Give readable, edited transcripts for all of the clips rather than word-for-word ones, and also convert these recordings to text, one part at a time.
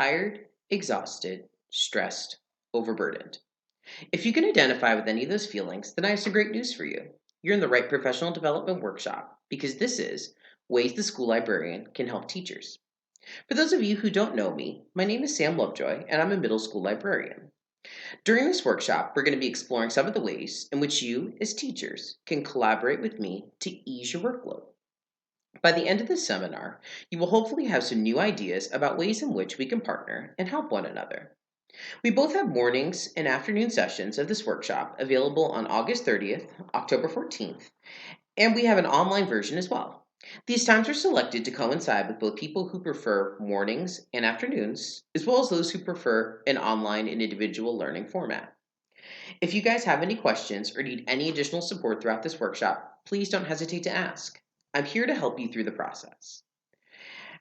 tired, exhausted, stressed, overburdened. If you can identify with any of those feelings, then I have some great news for you. You're in the right professional development workshop because this is Ways the School Librarian Can Help Teachers. For those of you who don't know me, my name is Sam Lovejoy and I'm a middle school librarian. During this workshop, we're going to be exploring some of the ways in which you, as teachers, can collaborate with me to ease your workload. By the end of this seminar, you will hopefully have some new ideas about ways in which we can partner and help one another. We both have mornings and afternoon sessions of this workshop available on August 30th, October 14th, and we have an online version as well. These times are selected to coincide with both people who prefer mornings and afternoons, as well as those who prefer an online and individual learning format. If you guys have any questions or need any additional support throughout this workshop, please don't hesitate to ask. I'm here to help you through the process.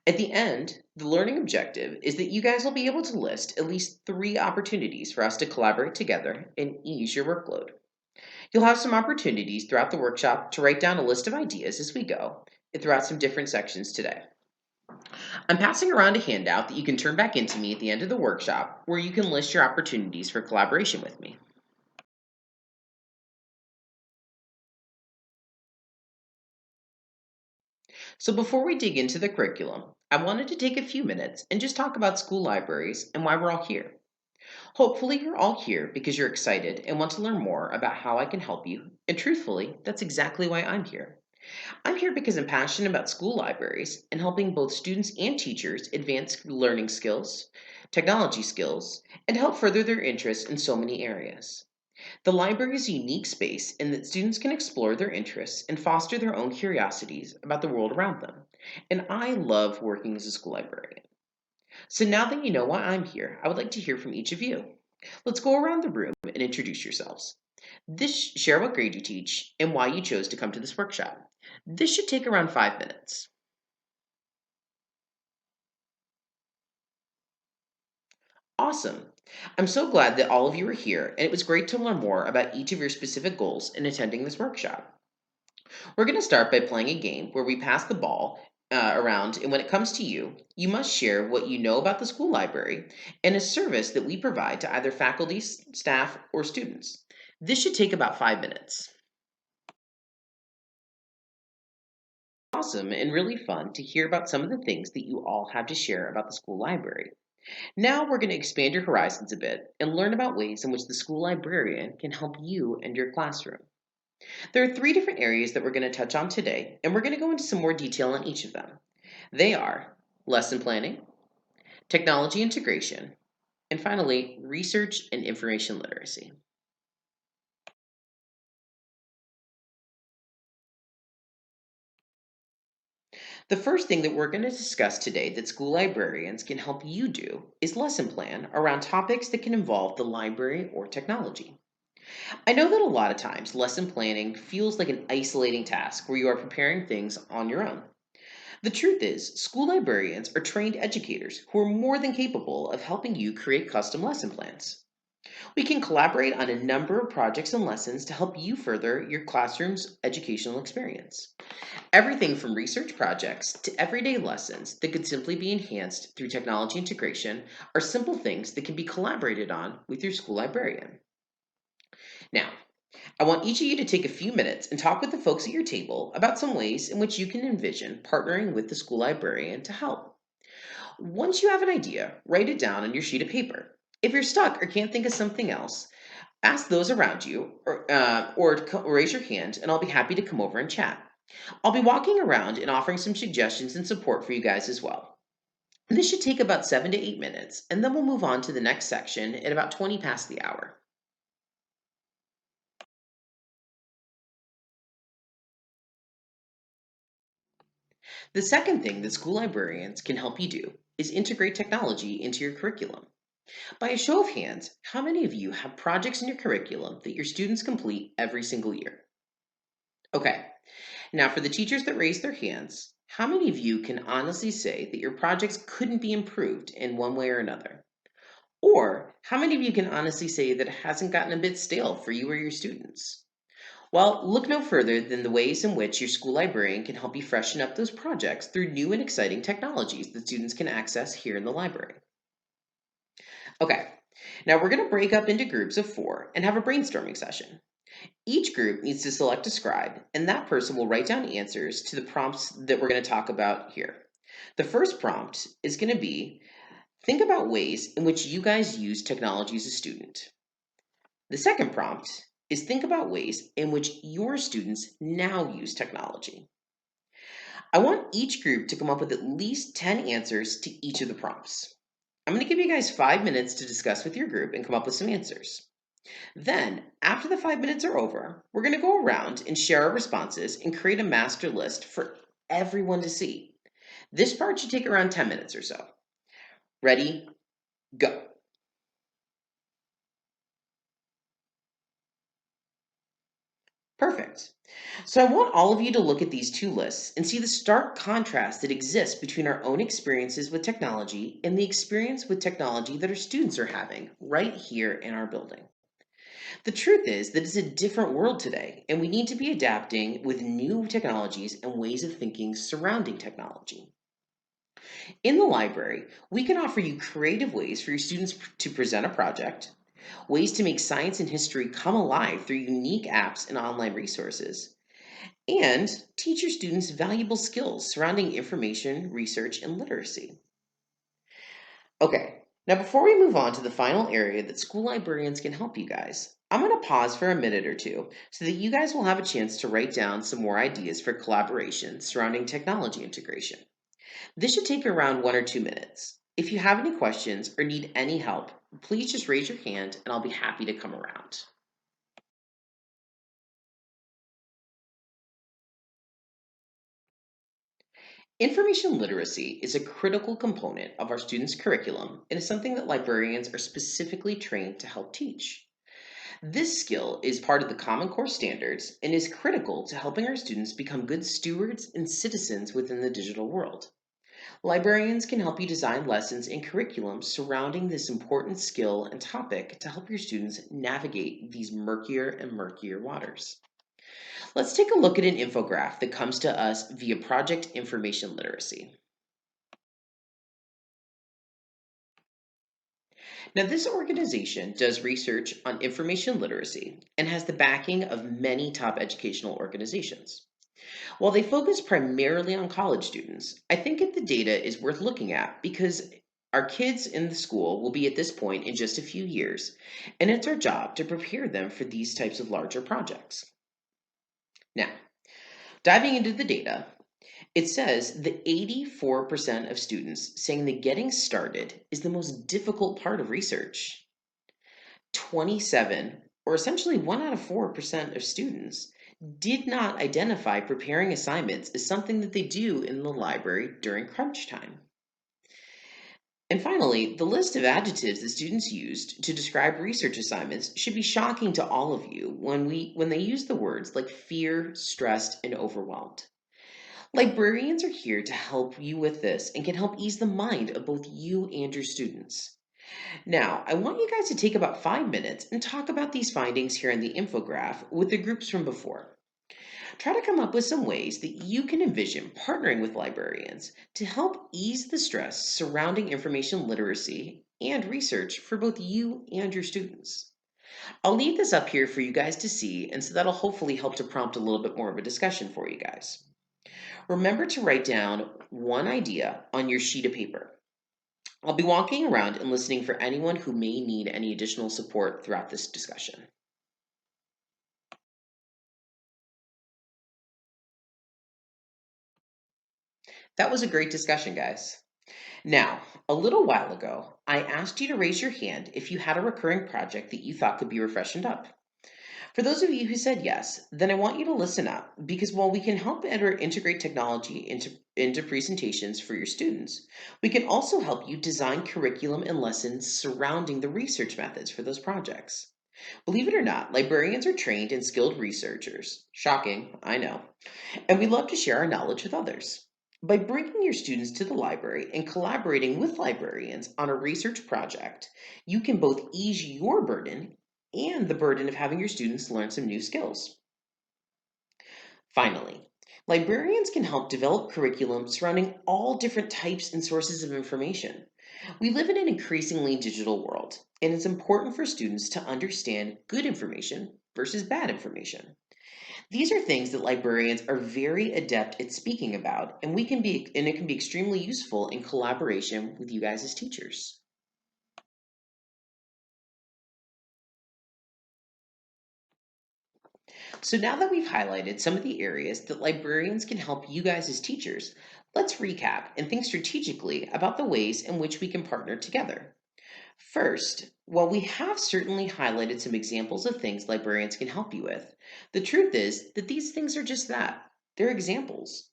At the end, the learning objective is that you guys will be able to list at least 3 opportunities for us to collaborate together and ease your workload. You'll have some opportunities throughout the workshop to write down a list of ideas as we go throughout some different sections today. I'm passing around a handout that you can turn back into me at the end of the workshop where you can list your opportunities for collaboration with me. So before we dig into the curriculum, I wanted to take a few minutes and just talk about school libraries and why we're all here. Hopefully, you're all here because you're excited and want to learn more about how I can help you. And truthfully, that's exactly why I'm here. I'm here because I'm passionate about school libraries and helping both students and teachers advance learning skills, technology skills, and help further their interests in so many areas. The library is a unique space in that students can explore their interests and foster their own curiosities about the world around them. And I love working as a school librarian. So now that you know why I'm here, I would like to hear from each of you. Let's go around the room and introduce yourselves. Share what grade you teach and why you chose to come to this workshop. This should take around 5 minutes. Awesome. I'm so glad that all of you are here, and it was great to learn more about each of your specific goals in attending this workshop. We're going to start by playing a game where we pass the ball around, and when it comes to you, you must share what you know about the school library and a service that we provide to either faculty, staff, or students. This should take about 5 minutes. Awesome and really fun to hear about some of the things that you all have to share about the school library. Now we're going to expand your horizons a bit and learn about ways in which the school librarian can help you and your classroom. There are 3 different areas that we're going to touch on today, and we're going to go into some more detail on each of them. They are lesson planning, technology integration, and finally, research and information literacy. The first thing that we're going to discuss today that school librarians can help you do is lesson plan around topics that can involve the library or technology. I know that a lot of times lesson planning feels like an isolating task where you are preparing things on your own. The truth is, school librarians are trained educators who are more than capable of helping you create custom lesson plans. We can collaborate on a number of projects and lessons to help you further your classroom's educational experience. Everything from research projects to everyday lessons that could simply be enhanced through technology integration are simple things that can be collaborated on with your school librarian. Now, I want each of you to take a few minutes and talk with the folks at your table about some ways in which you can envision partnering with the school librarian to help. Once you have an idea, write it down on your sheet of paper. If you're stuck or can't think of something else, ask those around you or raise your hand and I'll be happy to come over and chat. I'll be walking around and offering some suggestions and support for you guys as well. This should take about 7 to 8 minutes, and then we'll move on to the next section at about 20 past the hour. The second thing that school librarians can help you do is integrate technology into your curriculum. By a show of hands, how many of you have projects in your curriculum that your students complete every single year? Okay, now for the teachers that raise their hands, how many of you can honestly say that your projects couldn't be improved in one way or another? Or how many of you can honestly say that it hasn't gotten a bit stale for you or your students? Well, look no further than the ways in which your school librarian can help you freshen up those projects through new and exciting technologies that students can access here in the library. Okay, now we're going to break up into groups of 4 and have a brainstorming session. Each group needs to select a scribe, and that person will write down answers to the prompts that we're going to talk about here. The first prompt is going to be think about ways in which you guys use technology as a student. The second prompt is think about ways in which your students now use technology. I want each group to come up with at least 10 answers to each of the prompts. I'm going to give you guys 5 minutes to discuss with your group and come up with some answers. Then, after the 5 minutes are over, we're going to go around and share our responses and create a master list for everyone to see. This part should take around 10 minutes or so. Ready? Go. Perfect. So I want all of you to look at these two lists and see the stark contrast that exists between our own experiences with technology and the experience with technology that our students are having right here in our building. The truth is that it's a different world today, and we need to be adapting with new technologies and ways of thinking surrounding technology. In the library, we can offer you creative ways for your students to present a project, ways to make science and history come alive through unique apps and online resources, and teach your students valuable skills surrounding information, research, and literacy. Okay, now before we move on to the final area that school librarians can help you guys, I'm going to pause for a minute or two so that you guys will have a chance to write down some more ideas for collaboration surrounding technology integration. This should take around 1 or 2 minutes. If you have any questions or need any help, please just raise your hand and I'll be happy to come around. Information literacy is a critical component of our students' curriculum and is something that librarians are specifically trained to help teach. This skill is part of the Common Core standards and is critical to helping our students become good stewards and citizens within the digital world. Librarians can help you design lessons and curriculum surrounding this important skill and topic to help your students navigate these murkier and murkier waters. Let's take a look at an infographic that comes to us via Project Information Literacy. Now, this organization does research on information literacy and has the backing of many top educational organizations. While they focus primarily on college students, I think that the data is worth looking at because our kids in the school will be at this point in just a few years, and it's our job to prepare them for these types of larger projects. Now, diving into the data, it says that 84% of students saying that getting started is the most difficult part of research. 27, or essentially 1 out of 4% of students, did not identify preparing assignments as something that they do in the library during crunch time. And finally, the list of adjectives that students used to describe research assignments should be shocking to all of you when they use the words like fear, stressed, and overwhelmed. Librarians are here to help you with this and can help ease the mind of both you and your students. Now, I want you guys to take about 5 minutes and talk about these findings here in the infograph with the groups from before. Try to come up with some ways that you can envision partnering with librarians to help ease the stress surrounding information literacy and research for both you and your students. I'll leave this up here for you guys to see, and so that'll hopefully help to prompt a little bit more of a discussion for you guys. Remember to write down one idea on your sheet of paper. I'll be walking around and listening for anyone who may need any additional support throughout this discussion. That was a great discussion, guys. Now, a little while ago, I asked you to raise your hand if you had a recurring project that you thought could be refreshened up. For those of you who said yes, then I want you to listen up because while we can help integrate technology into presentations for your students, we can also help you design curriculum and lessons surrounding the research methods for those projects. Believe it or not, librarians are trained and skilled researchers. Shocking, I know. And we love to share our knowledge with others. By bringing your students to the library and collaborating with librarians on a research project, you can both ease your burden and the burden of having your students learn some new skills. Finally, librarians can help develop curriculum surrounding all different types and sources of information. We live in an increasingly digital world, and it's important for students to understand good information versus bad information. These are things that librarians are very adept at speaking about, and it can be extremely useful in collaboration with you guys as teachers. So now that we've highlighted some of the areas that librarians can help you guys as teachers, let's recap and think strategically about the ways in which we can partner together. First, while we have certainly highlighted some examples of things librarians can help you with, the truth is that these things are just that. They're examples.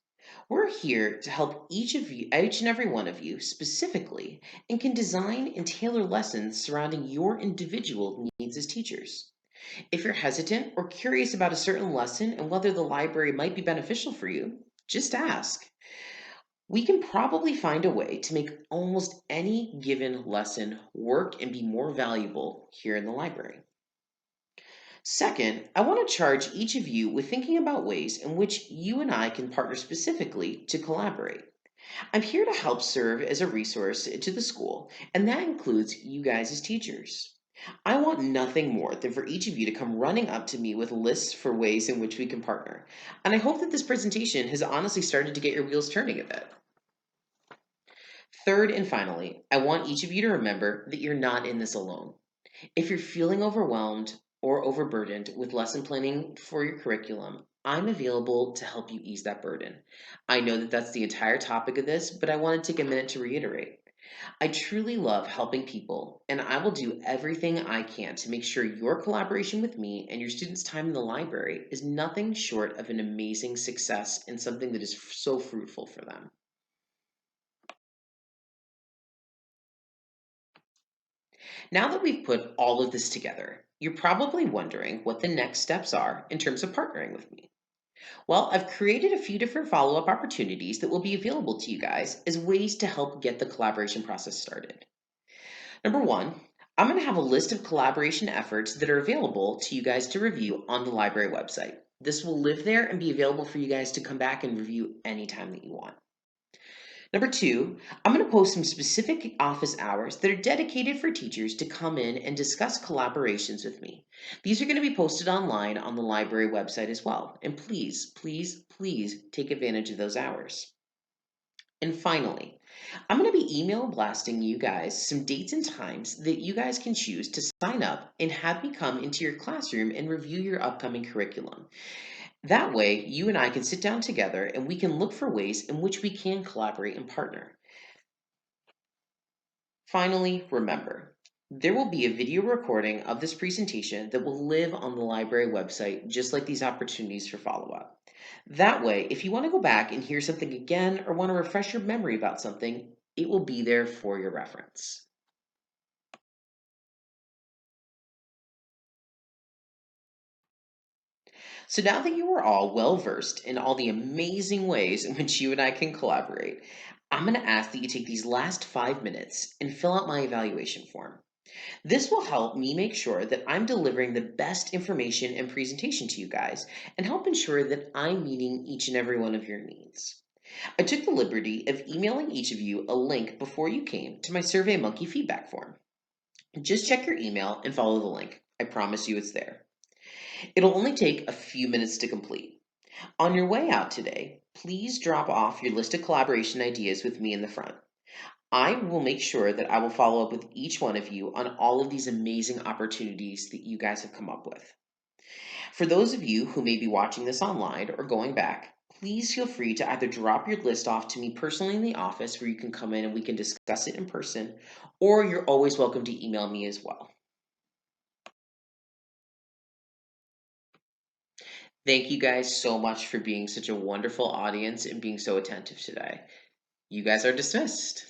We're here to help each and every one of you specifically, and can design and tailor lessons surrounding your individual needs as teachers. If you're hesitant or curious about a certain lesson and whether the library might be beneficial for you, just ask. We can probably find a way to make almost any given lesson work and be more valuable here in the library. Second, I want to charge each of you with thinking about ways in which you and I can partner specifically to collaborate. I'm here to help serve as a resource to the school, and that includes you guys as teachers. I want nothing more than for each of you to come running up to me with lists for ways in which we can partner. And I hope that this presentation has honestly started to get your wheels turning a bit. Third and finally, I want each of you to remember that you're not in this alone. If you're feeling overwhelmed or overburdened with lesson planning for your curriculum, I'm available to help you ease that burden. I know that that's the entire topic of this, but I want to take a minute to reiterate. I truly love helping people, and I will do everything I can to make sure your collaboration with me and your students' time in the library is nothing short of an amazing success and something that is so fruitful for them. Now that we've put all of this together, you're probably wondering what the next steps are in terms of partnering with me. Well, I've created a few different follow up opportunities that will be available to you guys as ways to help get the collaboration process started. Number one, I'm going to have a list of collaboration efforts that are available to you guys to review on the library website. This will live there and be available for you guys to come back and review anytime that you want. Number two, I'm going to post some specific office hours that are dedicated for teachers to come in and discuss collaborations with me. These are going to be posted online on the library website as well. And please, please, please take advantage of those hours. And finally, I'm going to be email blasting you guys some dates and times that you guys can choose to sign up and have me come into your classroom and review your upcoming curriculum. That way, you and I can sit down together and we can look for ways in which we can collaborate and partner. Finally, remember, there will be a video recording of this presentation that will live on the library website, just like these opportunities for follow-up. That way, if you want to go back and hear something again or want to refresh your memory about something, it will be there for your reference. So now that you are all well versed in all the amazing ways in which you and I can collaborate, I'm going to ask that you take these last 5 minutes and fill out my evaluation form. This will help me make sure that I'm delivering the best information and presentation to you guys and help ensure that I'm meeting each and every one of your needs. I took the liberty of emailing each of you a link before you came to my SurveyMonkey feedback form. Just check your email and follow the link. I promise you it's there. It'll only take a few minutes to complete. On your way out today, please drop off your list of collaboration ideas with me in the front. I will make sure that I will follow up with each one of you on all of these amazing opportunities that you guys have come up with. For those of you who may be watching this online or going back, please feel free to either drop your list off to me personally in the office where you can come in and we can discuss it in person, or you're always welcome to email me as well. Thank you guys so much for being such a wonderful audience and being so attentive today. You guys are dismissed.